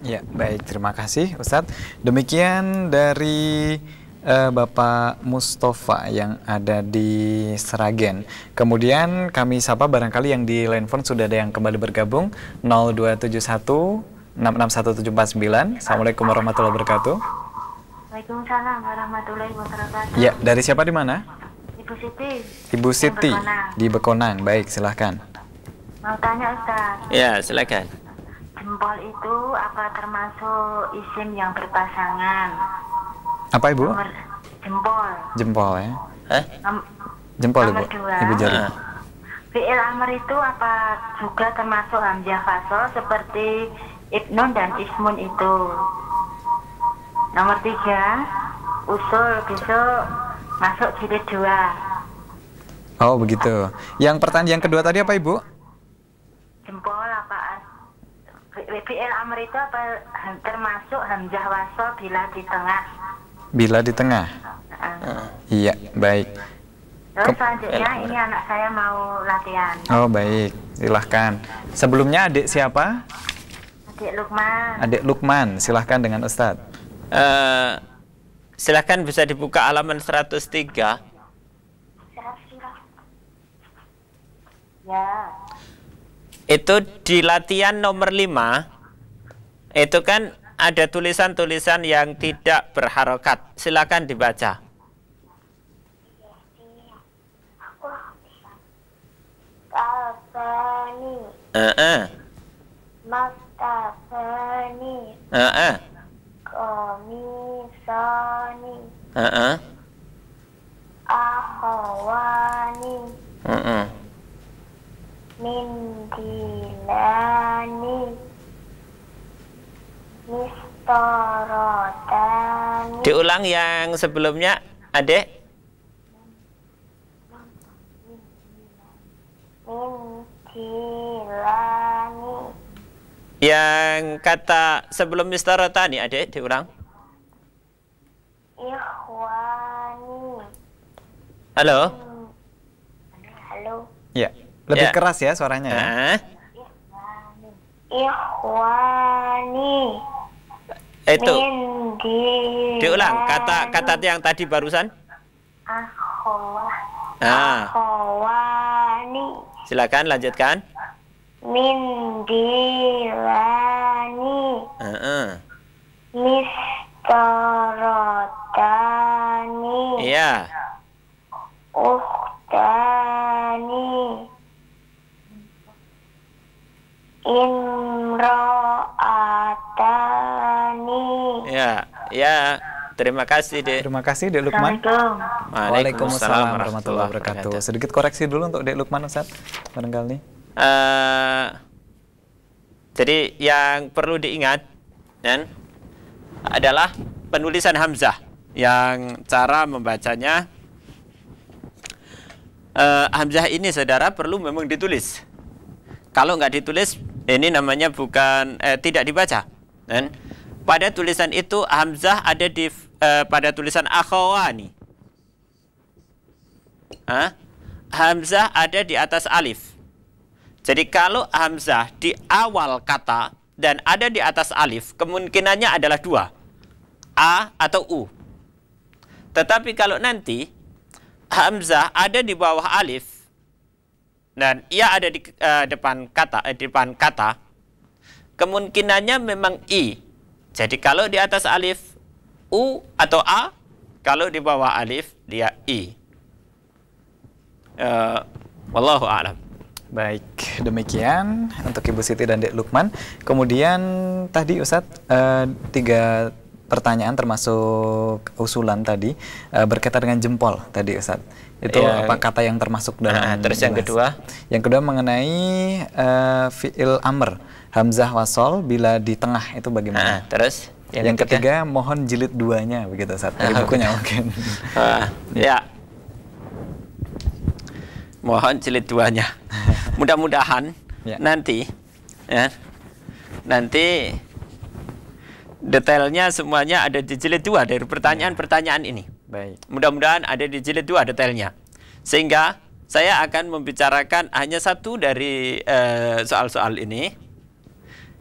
A: Ya, baik, terima kasih Ustadz. Demikian dari Bapak Mustafa yang ada di Seragen. Kemudian kami sapa barangkali yang di line phone sudah ada yang kembali bergabung, 0271 661749. Assalamualaikum warahmatullahi wabarakatuh.
C: Waalaikumsalam warahmatullahi wabarakatuh.
A: Ya, dari siapa di mana?
C: Ibu Siti.
A: Ibu Siti di Bekonang. Baik, silahkan.
C: Mau tanya Ustaz.
B: Ya, silakan.
C: Jempol itu apa termasuk isim yang berpasangan?
A: Apa Ibu?
C: Jempol.
A: Jempol ya. Jempol Ibu.
C: Nomor 2.
A: Ibu jari.
C: Fi'il amr itu apa juga termasuk hamzah fasl seperti ibnun dan ismun itu? Nomor 3, usul besok masuk jilid 2.
A: Oh begitu. Yang pertanyaan yang kedua tadi apa Ibu?
C: Jempol apa? Fi'il amr itu apa termasuk hamzah wasl bila di tengah?
A: Bila di tengah. Iya, baik.
C: Terus selanjutnya ini anak saya mau latihan.
A: Oh baik, silahkan. Sebelumnya adik siapa?
C: Adik Lukman.
A: Adik Lukman, silahkan dengan Ustadz.
B: Silahkan bisa dibuka halaman 103.
C: Ya.
B: Itu di latihan nomor 5. Itu kan ada tulisan-tulisan yang tidak berharokat. Silakan dibaca.
C: Maktabani. Komisani. Akhawani. Mindilani. Mistorotani.
B: Diulang yang sebelumnya, Adik.
C: Mindilani.
B: Yang kata sebelum mistarotani, Adik, diulang.
C: Ikhwani.
B: Halo?
C: Halo.
A: Ya, lebih
B: Ya.
A: keras ya suaranya ya.
C: Ikhwani.
B: Itu.
C: Mindilani.
B: Diulang kata yang tadi barusan.
C: Akhawani.
B: Silakan lanjutkan.
C: Mindilani. Mistorotani.
B: Iya.
C: Ukhtani. Imro'atani.
B: Ya. Terima kasih, Dek.
A: Terima kasih Dek Lukman.
B: Waalaikumsalam
A: warahmatullahi wabarakatuh. Sedikit koreksi dulu untuk Dek Lukman, Ustaz. Barangkali.
B: Jadi yang perlu diingat adalah penulisan hamzah, yang cara membacanya hamzah ini, saudara, perlu memang ditulis. Kalau nggak ditulis, ini namanya bukan tidak dibaca. Pada tulisan itu hamzah ada di pada tulisan akhawani. Hamzah ada di atas alif. Jadi kalau hamzah di awal kata dan ada di atas alif, kemungkinannya adalah dua, a atau u. Tetapi kalau nanti hamzah ada di bawah alif dan ia ada di depan kata, kemungkinannya memang i. Jadi kalau di atas alif u atau a, kalau di bawah alif dia i. Wallahu a'lam.
A: Baik, demikian untuk Ibu Siti dan Dek Lukman. Kemudian tadi Ustadz 3 pertanyaan termasuk usulan tadi berkaitan dengan jempol tadi Ustadz. Itu apa kata yang termasuk dalam
B: terus yang kedua?
A: Yang kedua mengenai fi'il amr, hamzah wasol bila di tengah itu bagaimana?
B: Terus
A: yang ketiga mohon jilid 2-nya begitu Ustadz. Dari bukunya mungkin.
B: Ya. Mohon jilid 2-nya. Mudah-mudahan nanti detailnya semuanya ada di jilid 2 dari pertanyaan-pertanyaan ini.
A: Baik.
B: Mudah-mudahan ada di jilid 2 detailnya. Sehingga saya akan membicarakan hanya satu dari soal-soal ini.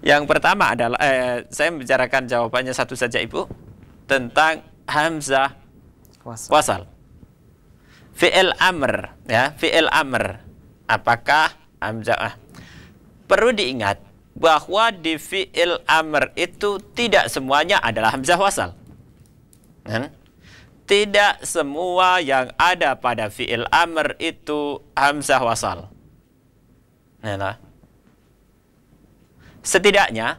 B: Yang pertama adalah saya membicarakan jawabannya satu saja, Ibu, tentang hamzah wasal. Fi'il amr, ya, fi'il amr. Apakah hamzah? Perlu diingat bahwa di fi'il amr itu tidak semuanya adalah hamzah wasal. Tidak semua yang ada pada fi'il amr itu hamzah wasal. Setidaknya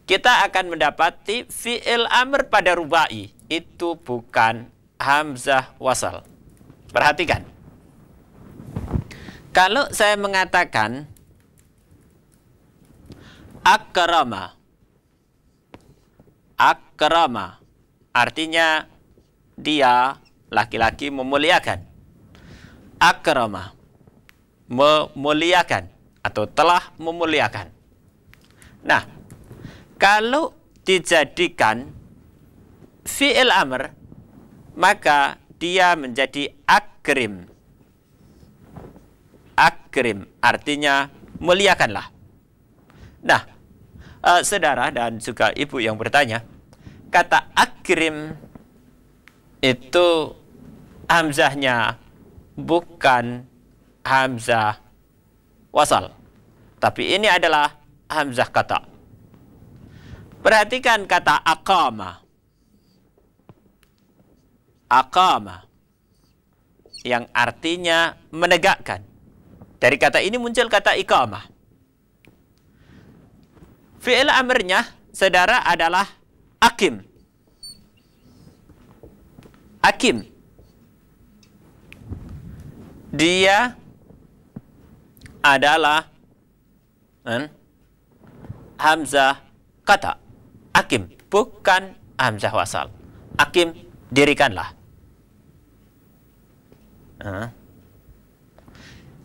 B: kita akan mendapati fi'il amr pada rubai itu bukan hamzah wasal. Perhatikan. Kalau saya mengatakan akrama, artinya dia laki-laki memuliakan. Akrama, memuliakan atau telah memuliakan. Nah, kalau dijadikan fi'il amr, maka dia menjadi akrim. Akrim artinya muliakanlah. Nah, saudara dan juga ibu yang bertanya, kata akrim itu hamzahnya bukan hamzah wasal, tapi ini adalah hamzah kata. Perhatikan kata aqama. Aqama yang artinya menegakkan. Dari kata ini muncul kata iqamah. Fi'il amrnya, saudara, adalah akim. Akim. Dia adalah hamzah kata. Akim, bukan hamzah wasal. Akim, dirikanlah.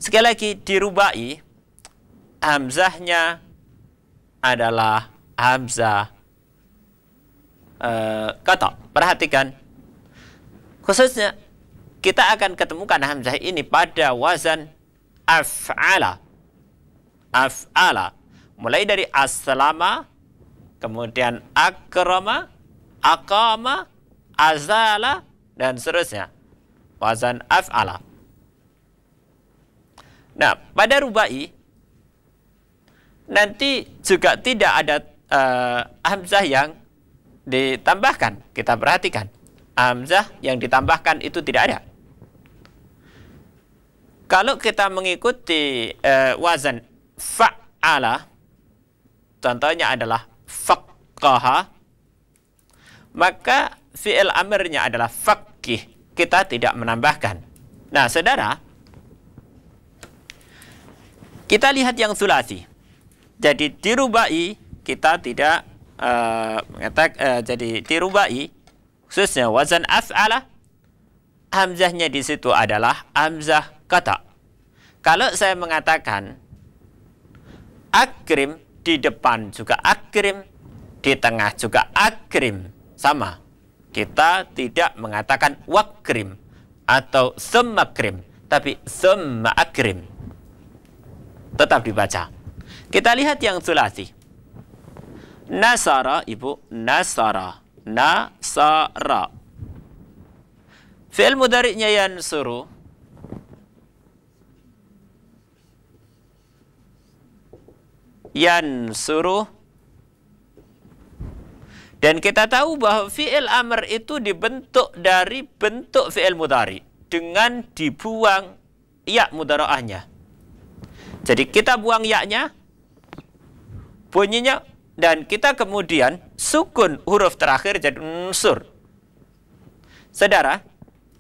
B: Sekali lagi, dirubai, hamzahnya adalah hamzah kata. Perhatikan, khususnya kita akan ketemukan hamzah ini pada wazan af'ala. Af'ala. Mulai dari aslama, kemudian akrama, aqama, azala, dan seterusnya. Wazan af'ala. Nah, pada rubai nanti juga tidak ada hamzah yang ditambahkan. Kita perhatikan, hamzah yang ditambahkan itu tidak ada. Kalau kita mengikuti wazan fa'ala, contohnya adalah faqqaha, maka fi'il amirnya adalah faqqih. Kita tidak menambahkan. Nah, saudara, kita lihat yang sulasi. Jadi dirubai, kita tidak jadi dirubai, khususnya wazan af'ala, hamzahnya di situ adalah hamzah kata. Kalau saya mengatakan akrim, di depan juga akrim, di tengah juga akrim, sama. Kita tidak mengatakan wakrim atau semakrim, tapi semakrim. Tetap dibaca. Kita lihat yang sulasi. Nasara, ibu, nasara. Nasara. Fi'il mudhari'nya yansuru. Yansuru. Dan kita tahu bahwa fi'il amr itu dibentuk dari bentuk fi'il mudhari dengan dibuang ya mudhara'ahnya. Jadi kita buang ya-nya, bunyinya, dan kita kemudian sukun huruf terakhir jadi unsur. Saudara,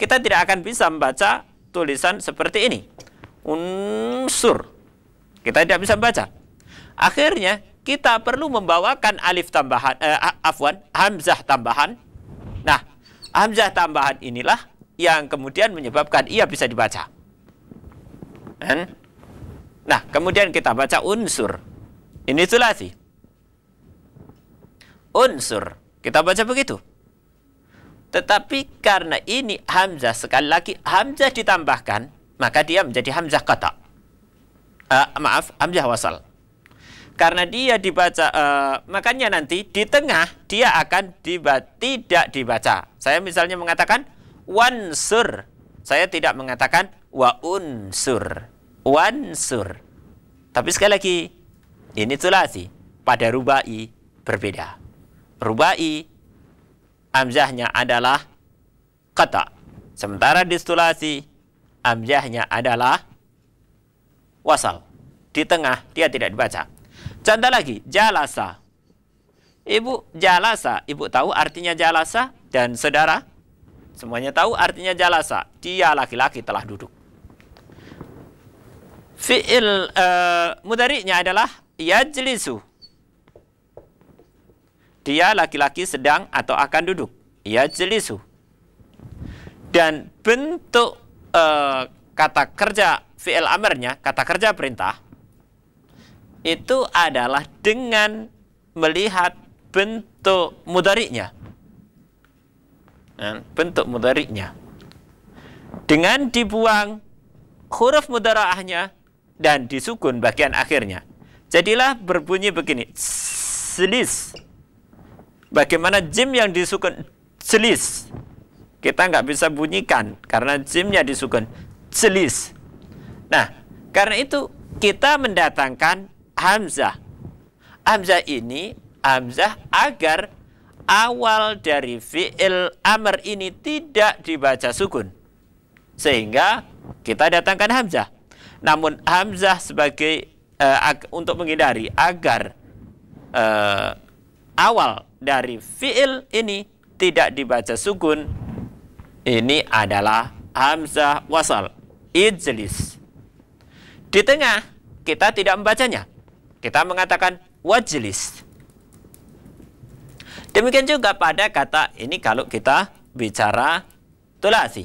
B: kita tidak akan bisa membaca tulisan seperti ini. Unsur. Kita tidak bisa membaca. Akhirnya kita perlu membawakan alif tambahan, hamzah tambahan. Nah, hamzah tambahan inilah yang kemudian menyebabkan ia bisa dibaca. Nah, kemudian kita baca unsur. Ini sulasi. Unsur. Kita baca begitu. Tetapi karena ini hamzah, sekali lagi hamzah ditambahkan, maka dia menjadi hamzah kata. Hamzah wasal. Karena dia dibaca, makanya nanti di tengah dia akan tidak dibaca. Saya misalnya mengatakan wansur, saya tidak mengatakan wa unsur, wansur. Tapi sekali lagi, ini sulasi. Pada rubai berbeda. Rubai hamzahnya adalah kata, sementara di sulasi hamzahnya adalah wasal. Di tengah dia tidak dibaca. Contoh lagi, jalasa. Ibu, jalasa. Ibu tahu artinya jalasa? Dan saudara, semuanya tahu artinya jalasa. Dia laki-laki telah duduk. Fi'il mudhari'nya adalah yajlisu. Dia laki-laki sedang atau akan duduk. Yajlisu. Dan bentuk kata kerja fi'il amarnya, kata kerja perintah, itu adalah dengan melihat bentuk mudhari'nya. Bentuk mudhari'nya. Dengan dibuang huruf mudhara'ahnya dan disukun bagian akhirnya. Jadilah berbunyi begini. Selis. Bagaimana jim yang disukun selis? Kita nggak bisa bunyikan karena jimnya disukun. Selis. Nah, karena itu kita mendatangkan hamzah. Hamzah ini hamzah agar awal dari fi'il amr ini tidak dibaca sukun. Sehingga kita datangkan hamzah. Namun hamzah sebagai untuk menghindari agar awal dari fi'il ini tidak dibaca sukun, ini adalah hamzah wasal, ijlis. Di tengah kita tidak membacanya, kita mengatakan wajlis. Demikian juga pada kata ini kalau kita bicara thulathi.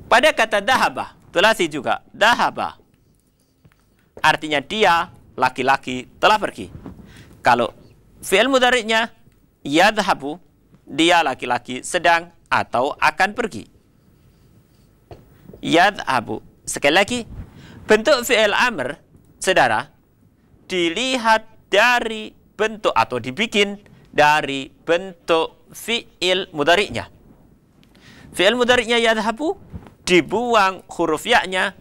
B: Pada kata dahaba, thulathi juga dahaba, artinya dia laki-laki telah pergi. Kalau fi'il mudhari'nya yadhabu, dia laki-laki sedang atau akan pergi. Yadhabu. Sekali lagi, bentuk fi'il amr, saudara, dilihat dari bentuk atau dibikin dari bentuk fi'il mudhari'nya. Fi'il mudhari'nya yadhabu, dibuang huruf ya-nya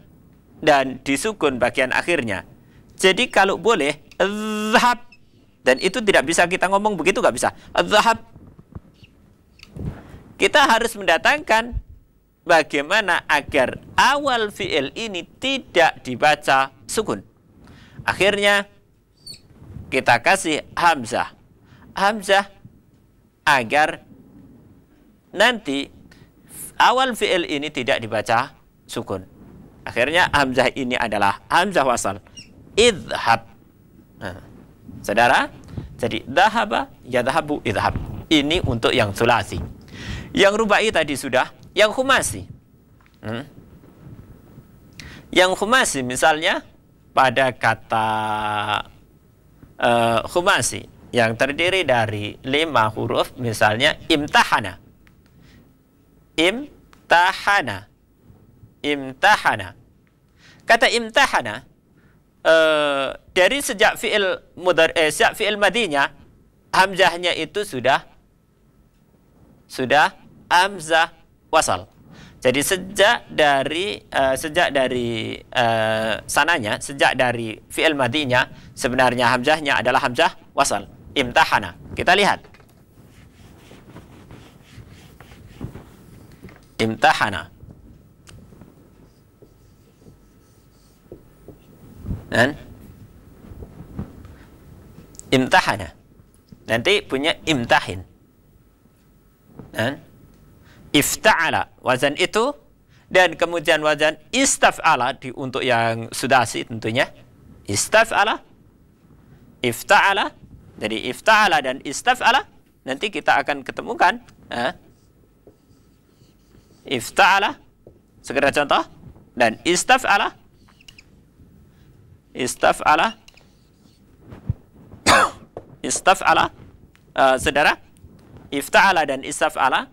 B: dan disukun bagian akhirnya. Jadi kalau boleh dhahab, dan itu tidak bisa kita ngomong begitu, nggak bisa. Dhahab. Kita harus mendatangkan bagaimana agar awal fi'il ini tidak dibaca sukun. Akhirnya kita kasih hamzah. Hamzah agar nanti awal fi'il ini tidak dibaca sukun. Akhirnya hamzah ini adalah hamzah wasal. Idhab. Nah, saudara, jadi dhahaba, yadhabu, idhab. Ini untuk yang thulathi. Yang rubai tadi sudah. Yang khumasi. Yang khumasi misalnya pada kata khumasi yang terdiri dari 5 huruf, misalnya imtahana. Imtahana. Imtahana. Kata imtahana dari sejak fi'il madinya, hamzahnya itu sudah hamzah wasal. Jadi sejak dari sananya, sejak dari fi'il madinya, sebenarnya hamzahnya adalah hamzah wasal. Imtahana. Kita lihat. Imtahana. Dan imtahana. Nanti punya imtahin. Dan ifta'ala, wazan itu, dan kemudian wazan istaf'ala untuk yang sudasi tentunya. Istaf'ala, ifta'ala. Jadi ifta'ala dan istaf'ala nanti kita akan ketemukan. Ifta'ala, segera contoh, dan istaf'ala. Istaf'ala. Istaf'ala. Saudara, ifta'ala dan istaf'ala.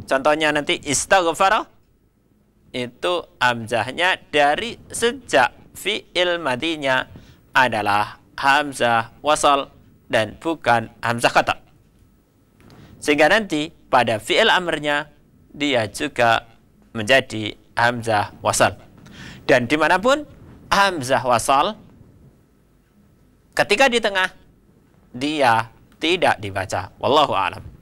B: Contohnya nanti istaghfara, itu hamzahnya dari sejak fi'il madinya adalah hamzah wasal dan bukan hamzah qata'. Sehingga nanti pada fi'il amrnya dia juga menjadi hamzah wasal. Dan dimanapun hamzah wasal, ketika di tengah, dia tidak dibaca. Wallahu a'lam.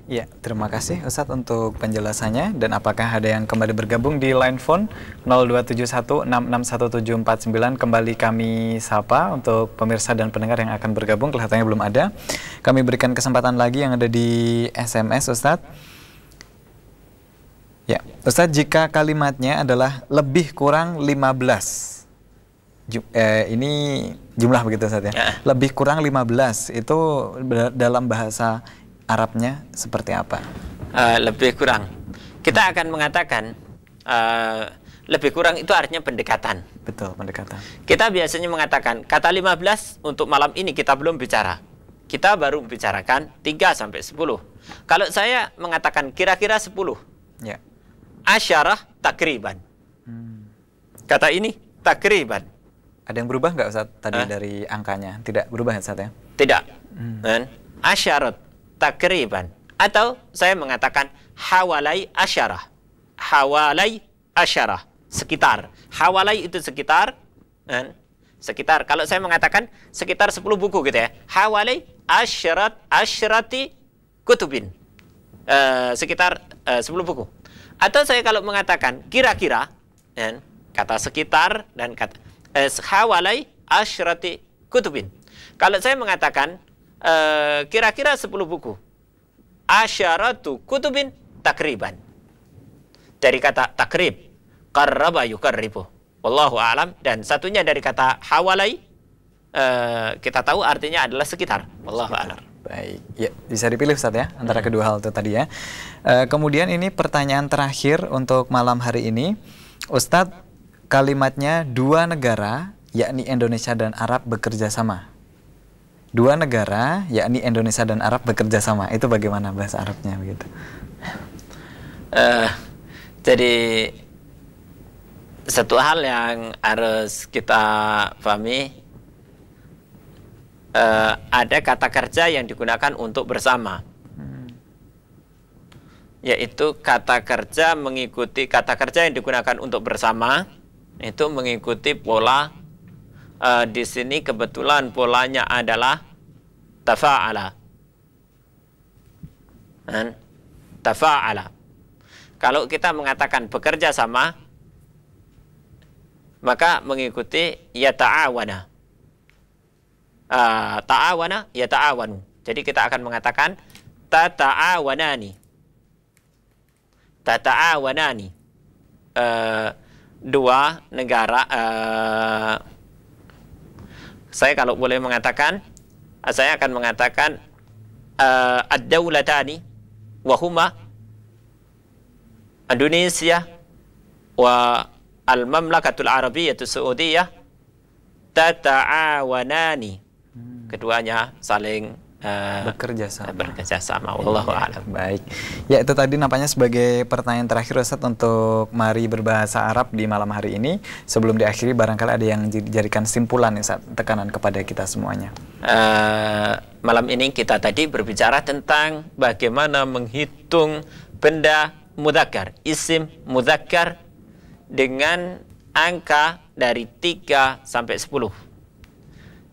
A: Ya, terima kasih Ustadz untuk penjelasannya. Dan apakah ada yang kembali bergabung di line phone 0271661749? Kembali kami sapa untuk pemirsa dan pendengar yang akan bergabung. Kelihatannya belum ada. Kami berikan kesempatan lagi yang ada di SMS, Ustadz. Ya, Ustadz, jika kalimatnya adalah lebih kurang 15, ini jumlah begitu Ustadz ya? Lebih kurang 15, itu dalam bahasa Arabnya seperti apa?
B: Lebih kurang. Kita akan mengatakan lebih kurang itu artinya pendekatan.
A: Betul, pendekatan.
B: Kita biasanya mengatakan kata 15 untuk malam ini kita belum bicara. Kita baru bicarakan 3 sampai 10. Kalau saya mengatakan kira-kira 10.
A: Ya.
B: Asyarah takriban. Kata ini takriban.
A: Ada yang berubah nggak Ustadz tadi dari angkanya? Tidak berubah ya Ustadz ya?
B: Tidak. Asyarat takriban. Atau saya mengatakan hawalai asyarah. Hawalai asyarah. Sekitar. Hawalai itu sekitar. Sekitar. Kalau saya mengatakan sekitar 10 buku gitu ya. Hawalai asyrati kutubin. Sekitar 10 buku. Atau saya kalau mengatakan kira-kira, kata sekitar dan kata hawalai asyrati kutubin. Kalau saya mengatakan kira-kira 10 buku, asyaratu kutubin takriban. Dari kata takrib, qarraba yuqarribu. Wallahu a'lam. Dan satunya dari kata hawalai, kita tahu artinya adalah sekitar. Wallahu a'lam.
A: Baik, ya bisa dipilih Ustaz ya antara kedua hal itu tadi ya. Kemudian ini pertanyaan terakhir untuk malam hari ini, Ustadz, kalimatnya dua negara yakni Indonesia dan Arab bekerja sama. Dua negara yakni Indonesia dan Arab bekerja sama, itu bagaimana bahasa Arabnya begitu?
B: Jadi satu hal yang harus kita pahami, ada kata kerja yang digunakan untuk bersama, yaitu kata kerja kata kerja yang digunakan untuk bersama itu mengikuti pola, di sini kebetulan polanya adalah tafa'ala. Tafa'ala. Kalau kita mengatakan bekerja sama, maka mengikuti yata'awana. Ta'awana ya ta'awanu. Jadi kita akan mengatakan tata'awanani. Tata'awanani. Dua negara. Saya kalau boleh mengatakan, saya akan mengatakan ad-dawlatani wahuma Indonesia wa al-Mamlakatul Arabiyatus Saudiyah tata'awanani. Keduanya saling bekerja sama. Wallahu a'lam.
A: Baik. Ya, itu tadi nampaknya sebagai pertanyaan terakhir Ustaz untuk Mari Berbahasa Arab di malam hari ini. Sebelum diakhiri, barangkali ada yang dijadikan simpulan Ustaz, tekanan kepada kita semuanya.
B: Malam ini kita tadi berbicara tentang bagaimana menghitung benda mudzakkar, isim mudzakkar dengan angka dari 3 sampai 10.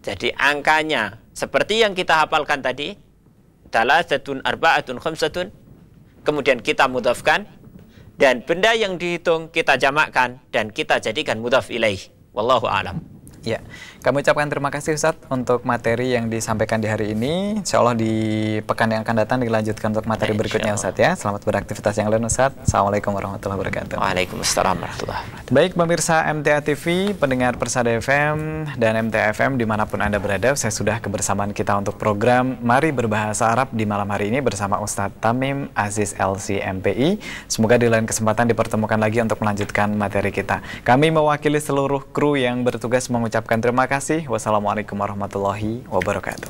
B: Jadi angkanya seperti yang kita hafalkan tadi, thalathatun arba'atun khamsatun, kemudian kita mudhafkan, dan benda yang dihitung kita jamakkan dan kita jadikan mudhaf ilaih. Wallahu a'lam.
A: Ya, kami ucapkan terima kasih Ustadz untuk materi yang disampaikan di hari ini. Insya Allah di pekan yang akan datang dilanjutkan untuk materi berikutnya Ustadz ya. Selamat beraktivitas yang lain Ustadz. Assalamualaikum warahmatullahi wabarakatuh.
B: Waalaikumsalam warahmatullahi wabarakatuh.
A: Baik pemirsa MTA TV, pendengar Persada FM dan MTA FM dimanapun Anda berada, saya sudah kebersamaan kita untuk program Mari Berbahasa Arab di malam hari ini bersama Ustadz Tamim Aziz LC MPI. Semoga di lain kesempatan dipertemukan lagi untuk melanjutkan materi kita. Kami mewakili seluruh kru yang bertugas mengucapkan terima kasih. Wassalamualaikum warahmatullahi wabarakatuh.